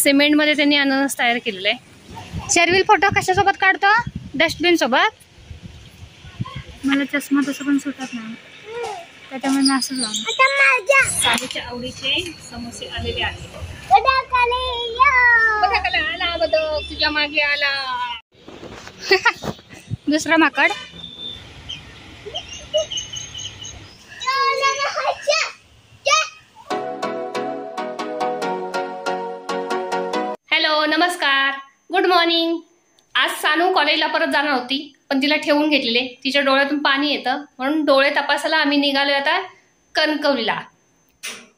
Cement मध्ये त्यांनी अननस तयार केलेलं आहे. शर्विल फोटो कशासोबत काढतो? डस्टबिन सोबत. मला चष्मा तसं पण सुटत नाही, त्याच्यामुळे मी असं लावलं. सानूच्या आवडीचे समोसे आलेले आहेत. आला बदक तुझ्या मागे आला. दुसरा माकड. हॅलो, नमस्कार, गुड मॉर्निंग. आज सानू कॉलेजला परत जाणार होती, पण तिला ठेवून घेतलेले. तिच्या डोळ्यातून पाणी येतं म्हणून डोळे तपासायला आम्ही निघालोय आता कणकवलीला.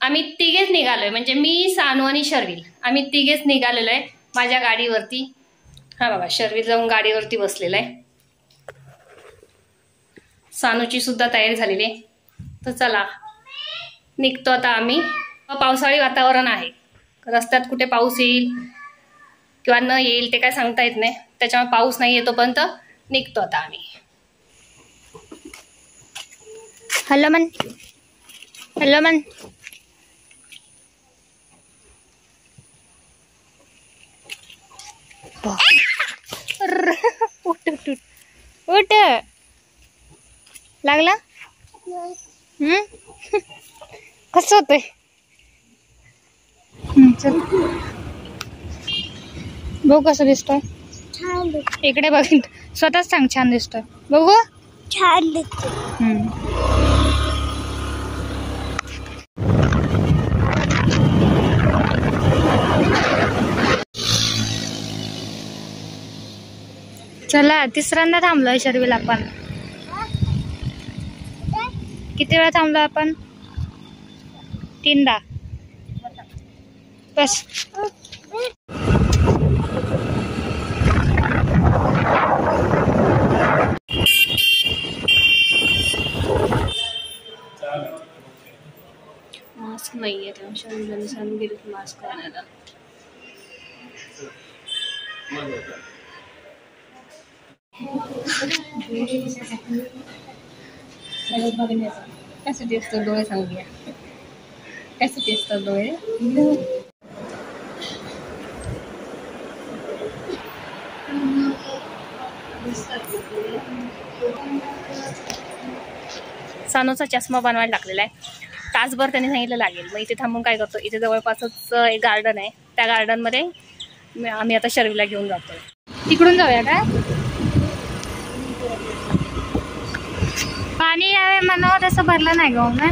आम्ही तिघेच निघालोय, म्हणजे मी, सानू आणि शर्विल. आम्ही तिघेच निघालेलो आहे माझ्या गाडीवरती. हा बघा, शर्विल जाऊन गाडीवरती बसलेला आहे. सानूची सुद्धा तयारी झालेली आहे. तर चला निघतो आता आम्ही. पावसाळी वातावरण आहे, रस्त्यात कुठे पाऊस येईल किंवा न येईल ते काय सांगता येत नाही. त्याच्यामुळे पाऊस नाही येतोपर्यंत निघतो आता आम्ही. हॅलो मन, हॅलो मन. उठ उठ उठ. लागला? कसं होतंय? चल बघू कसं दिसतोय. इकडे बघ, स्वतःच सांग छान दिसतोय. बघू छान दिसतोय. चला, तिसऱ्यांदा थांबलोय शर्विल आपण. किती वेळा थांबलो आपण? 3दा बस. मास्क नाहीये, त्यामुळे शर्विलाने सांगून गेले की मास्क आणायला. कशासाठी असतात डोळे सांगूया? कशासाठी असतात डोळे? सानूचा चष्मा बनवायला टाकलेला आहे. तासभर त्यांनी सांगितलं लागेल. मग इथे थांबून काय करतो, इथे जवळपासच एक गार्डन आहे, त्या गार्डन मध्ये आम्ही आता शर्विला घेऊन जातोय. तिकडून जाऊया का? पाणी यावे म्हणावं तसं भरलं नाही गं ना,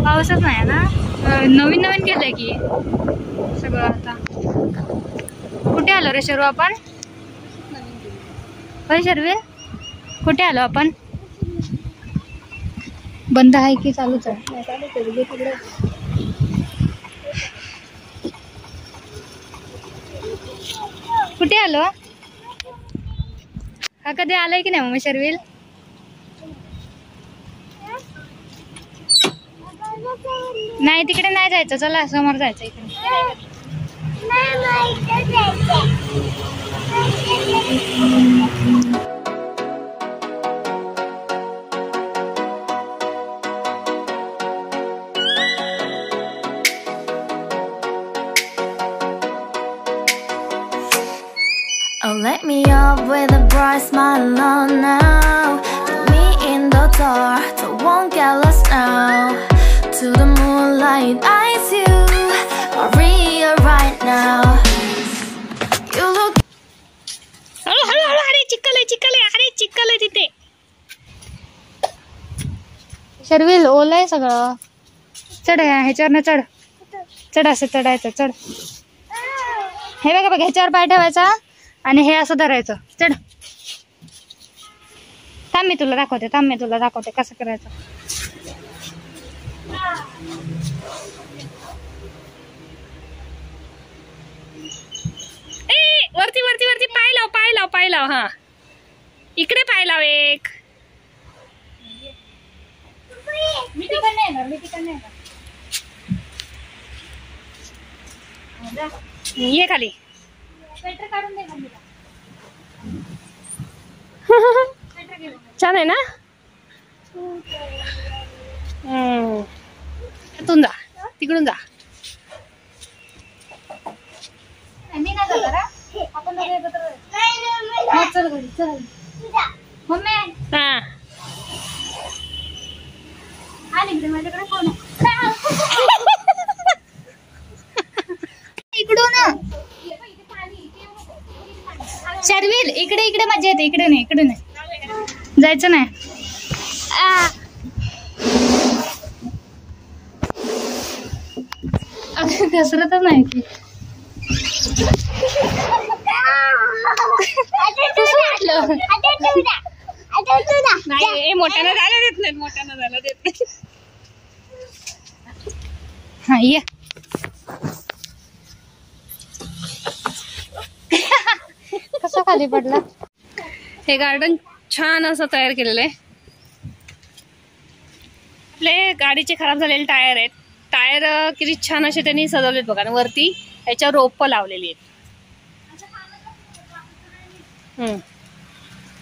पाऊसच नाही ना. नवीन नवीन केलंय की सगळं. आता कुठे आलो रे शर्व आपण? होय शर्विल, कुठे आलो आपण? बंद आहे की चालूच आहे? कुठे आलो? हा कधी आलाय की नाही मग शर्विल? नाही, तिकडे नाही जायचं. चला समोर जायचं. इकडे Oh, let me up with a bright smile on now. Put me in the dark, don't won't get lost now. To the moonlight, eyes you are real right now. You look. हळू हळू हळू. अरे चिखल आहे, चिखल आहे. अरे चिखल आहे तिथे. शर्विल ओलं आहे सगळं. चढ, ह्याच्यावर चढ. चढ, असं चढायचं. चढ. हे बघा बघ, ह्याच्यावर पाय ठेवायचा आणि हे असं धरायचं. चढ. थांब मी तुला दाखवते कसं करायचं. वरती वरती वरती पाय लाव, पाय लाव, पाय लाव. हा, इकडे पाय लाव एक. मी तिकडे येणार. ये खाली. स्वेटर काढून दे मम्मीला. छान आहे ना? तिकडून जा. इकडून शर्विल इकडे इकडे मजा येते. इकडे नाही, इकडे नाही जायचं नाही. घसरतच नाही की मोठ्यानं जायला देत नाही, मोठ्यानं जायला देत नाही. हा ये कसं खाली पडला. हे गार्डन छान असं तयार केलेलं आहे. आपले गाडीचे खराब झालेले टायर आहेत. टायर किती छान असे त्यांनी सजवलेत बघा. आणि वरती ह्याच्या रोप लावलेली आहेत.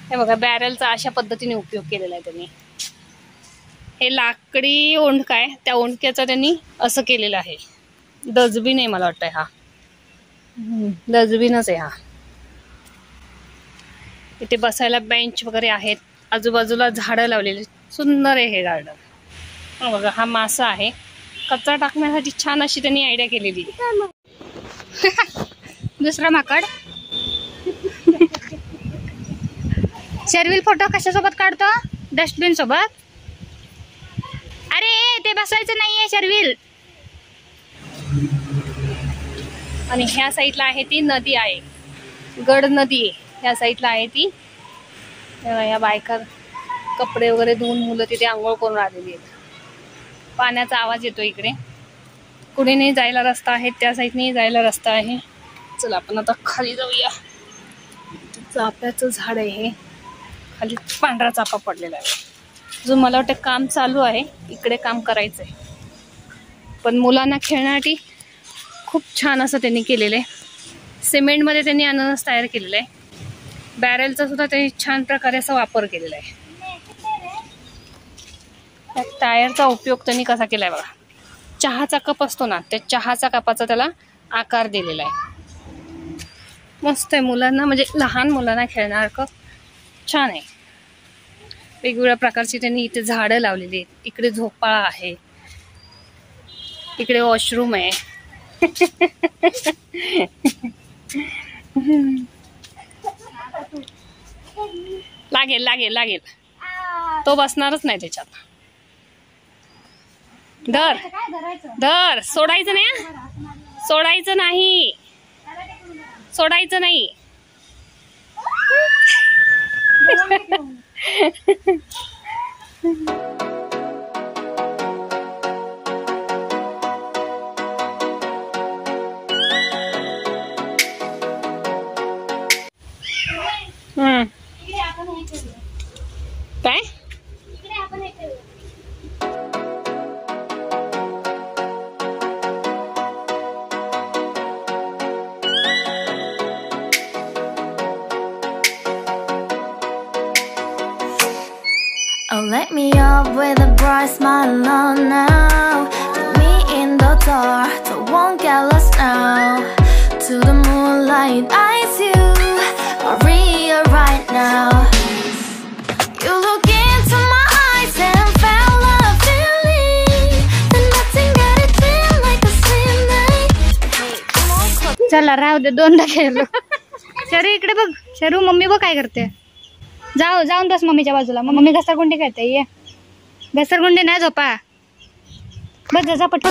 हे बघा बॅरलचा अशा पद्धतीने उपयोग केलेला आहे त्यांनी. हे लाकडी ओंडका आहे, त्या ओंडक्याचा त्यांनी असं केलेलं आहे. डस्टबिन आहे मला वाटतंय. हा डस्टबिनच आहे. हा इथे बसायला बेंच वगैरे आहेत. आजूबाजूला झाडं लावलेली. सुंदर आहे हे गार्डन. बघा हा मासा आहे. कचरा टाकण्यासाठी छान अशी त्यांनी आयडिया केलेली. दुसरा माकड. शर्विल फोटो कशासोबत काढतो? डस्टबिन सोबत. अरे ते बसायचं नाहीये शर्विल. आणि ह्या साईडला आहे ती नदी आहे, गड नदी आहे. ह्या साईडला आहे ती. या बायका कपडे वगैरे धुवून मुलं तिथे आंघोळ करून आलेली आहेत. पाण्याचा आवाज येतो इकडे. कुठे नाही जायला रस्ता आहे, त्या साईडने जायला रस्ता आहे. चला आपण आता खाली जाऊया. चाफ्याचं झाड आहे हे. खाली पांढरा चाफा पडलेला आहे. जो मला वाटतं काम चालू आहे. इकडे काम करायचं आहे. पण मुलांना खेळण्यासाठी खूप छान असं त्यांनी केलेलं आहे. सिमेंटमध्ये त्यांनी अननस तयार केलेलं आहे. बॅरेलचा सुद्धा त्यांनी छान प्रकारे असा वापर केलेला आहे. टायरचा उपयोग त्यांनी कसा केलाय बघा. चहाचा कप असतो ना, त्या चहाचा कपाचा त्याला आकार दिलेला आहे. मस्त आहे. मुलांना म्हणजे लहान मुलांना खेळण्यासारखं छान आहे. वेगवेगळ्या प्रकारची त्यांनी इथे झाडं लावलेली आहेत. इकडे झोपाळा आहे, इकडे वॉशरूम आहे. लागेल लागेल लागेल. तो बसणारच नाही त्याच्यात. धर धर. सोडायचं नाही, सोडायचं नाही, सोडायचं नाही. काय Oh, let me up with a bright smile on now. Put me in the dark, so won't get lost now. To the moonlight, eyes you are real right now. You look into my eyes and felt a feeling. Then nothing got it feel like a slim night. Hey, come on, close. चला राहू दे. दोनदा खेळलो. शरू इकडे बघ. शरू mummy बघ काय करते. जाऊन बस मम्मीच्या बाजूला. मग मम्मी घसरगुंडी खेळते. ये घसरगुंडी नाही झोपा. बस जा पटकन.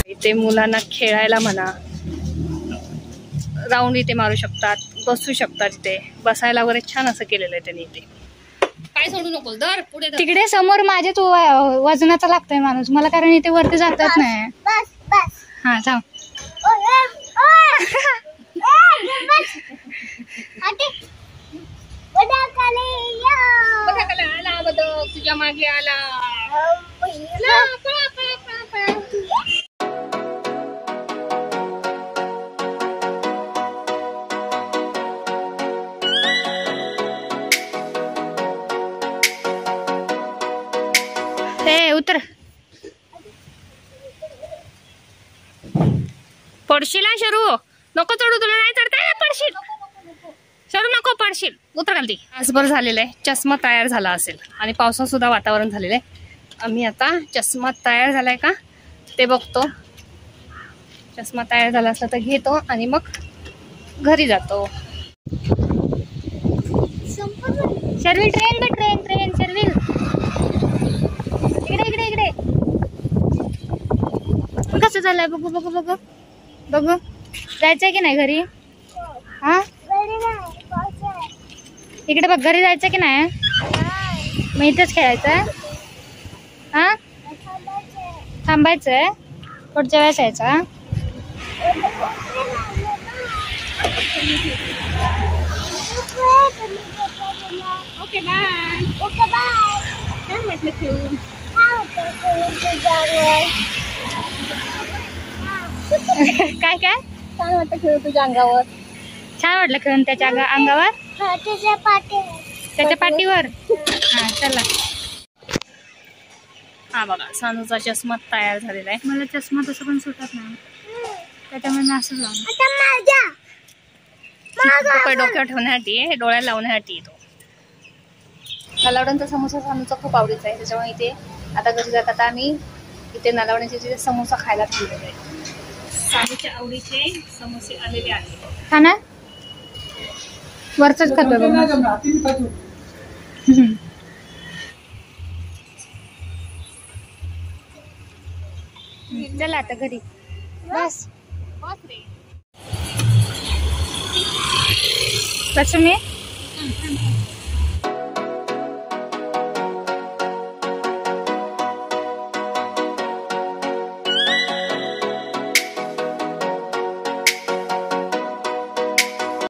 इथे मुलांना खेळायला म्हणा, राऊंड इथे मारू शकतात, बसू शकतात. इथे बसायला वगैरे छान असं केलेलं आहे त्यांनी. इथे काय सोडू नको. दर पुढे तिकडे समोर माझ्याच वजनाचा लागतोय माणूस मला, कारण इथे वरती जातात नाही. हा जाऊ. तुझ्या मागे आला. उतर. पडशील हा शरू. नको चढू, तुला नाही चढता येत. पडशील शरू, नको पडशील. उतर खाली. तासभर झालेलं आहे, चष्मा तयार झाला असेल आणि पावसात सुद्धा वातावरण झालेलं आहे. आम्ही आता चष्मा तयार झालाय का ते बघतो. चष्मा तयार झाला असला तर घेतो आणि मग घरी जातो. शर्विल ट्रेन बघ, ट्रेन ट्रेन शर्विल. इकडे इकडे इकडे. कसं झालंय बघू बघू बघू बघू. जायचंय की नाही घरी? हा इकडे बघ, घरी जायचं की नाही? मग इथेच खेळायचंय. हा थांबायचंय, पुढच्या वेळेस यायचा. Okay bye. Okay bye. काय म्हटलं खेळून? काय काय काय वाटतं खेळू तुझ्या अंगावर? छान वाटलं खेळून त्याच्या अंगावर, त्याच्या पाठीवर. हा चला. हा बघा, सानूचा चष्मा तयार झालेला आहे. मला चष्मा तसं पण सुटत नाही, त्याच्यामुळे मी असंच लावून. डोक्यावर ठेवण्यासाठी आहे, डोळ्याला लावण्यासाठी येतो. नलावड्यांचा समोसा सानूचा खूप आवडीचा आहे, त्याच्यामुळे इथे आता घरी जातात आम्ही इथे नलावड्यांचे समोसा खायला थांबलेले आहे. सानूच्या आवडीचे समोसे आलेले आहेत. हा ना, वरचंच खातोय बघ. चला आता घरी बस. लक्ष्मी